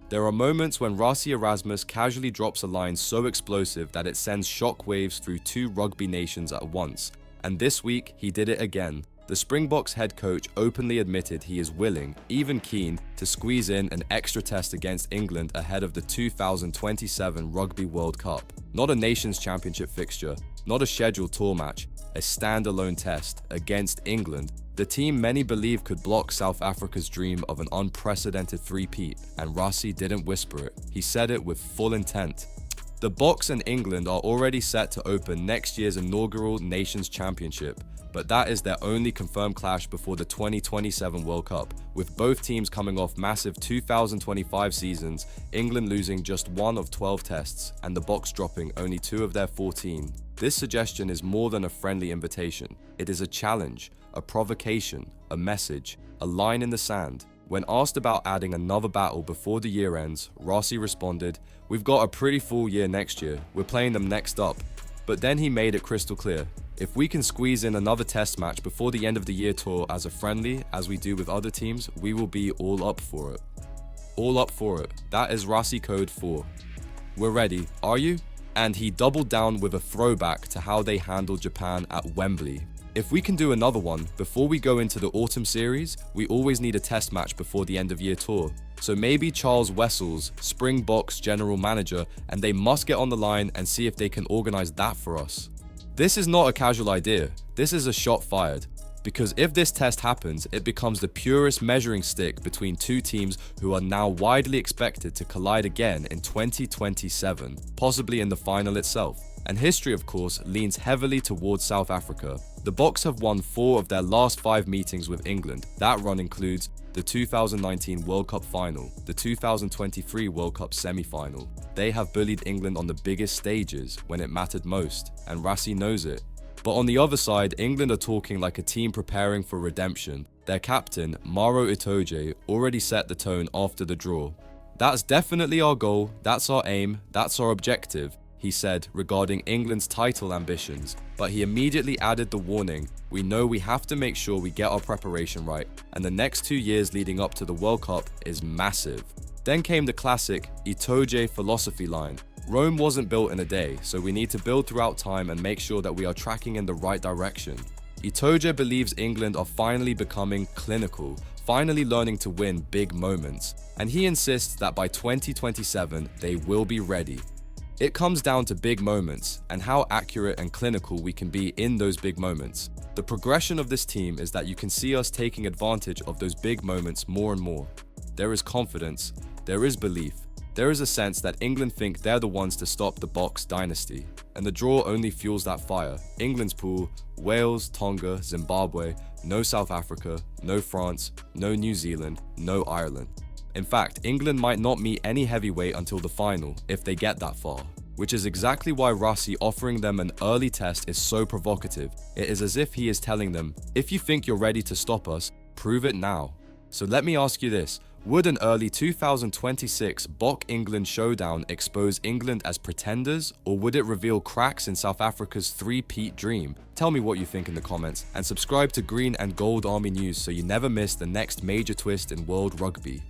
There are moments when Rassie Erasmus casually drops a line so explosive that it sends shockwaves through two rugby nations at once, and this week he did it again. The Springboks head coach openly admitted he is willing, even keen, to squeeze in an extra test against England ahead of the 2027 Rugby World Cup. Not a Nations Championship fixture, not a scheduled tour match, a standalone test against England, the team many believe could block South Africa's dream of an unprecedented three-peat, and Rassie didn't whisper it, he said it with full intent. The Boks and England are already set to open next year's inaugural Nations Championship, but that is their only confirmed clash before the 2027 World Cup, with both teams coming off massive 2025 seasons, England losing just 1 of 12 tests, and the Boks dropping only 2 of their 14. This suggestion is more than a friendly invitation. It is a challenge, a provocation, a message, a line in the sand. When asked about adding another battle before the year ends, Rassie responded, "We've got a pretty full year next year, we're playing them next up." But then he made it crystal clear, if we can squeeze in another test match before the end of the year tour as a friendly, as we do with other teams, we will be all up for it. All up for it. That is Rassie code for "We're ready, are you?" And he doubled down with a throwback to how they handled Japan at Wembley. If we can do another one before we go into the autumn series, we always need a test match before the end of year tour. So maybe Charles Wessels, Springboks general manager, and they must get on the line and see if they can organize that for us. This is not a casual idea, this is a shot fired. Because if this test happens, it becomes the purest measuring stick between two teams who are now widely expected to collide again in 2027, possibly in the final itself. And history, of course, leans heavily towards South Africa. The Boks have won 4 of their last 5 meetings with England. That run includes the 2019 World Cup final, the 2023 World Cup semi-final. They have bullied England on the biggest stages when it mattered most, and Rassie knows it. But on the other side, England are talking like a team preparing for redemption. Their captain, Maro Itoje, already set the tone after the draw. "That's definitely our goal, that's our aim, that's our objective," he said regarding England's title ambitions, but he immediately added the warning, "We know we have to make sure we get our preparation right, and the next 2 years leading up to the World Cup is massive." Then came the classic Itoje philosophy line. Rome wasn't built in a day, so we need to build throughout time and make sure that we are tracking in the right direction. Itoje believes England are finally becoming clinical, finally learning to win big moments, and he insists that by 2027 they will be ready. It comes down to big moments and how accurate and clinical we can be in those big moments. The progression of this team is that you can see us taking advantage of those big moments more and more. There is confidence, there is belief. There is a sense that England think they're the ones to stop the Boks dynasty, and the draw only fuels that fire. England's pool, Wales, Tonga, Zimbabwe, no South Africa, no France, no New Zealand, no Ireland. In fact, England might not meet any heavyweight until the final, if they get that far. Which is exactly why Rassie offering them an early test is so provocative. It is as if he is telling them, if you think you're ready to stop us, prove it now. So let me ask you this. Would an early 2026 Bok-England showdown expose England as pretenders, or would it reveal cracks in South Africa's three-peat dream? Tell me what you think in the comments, and subscribe to Green and Gold Army News so you never miss the next major twist in world rugby.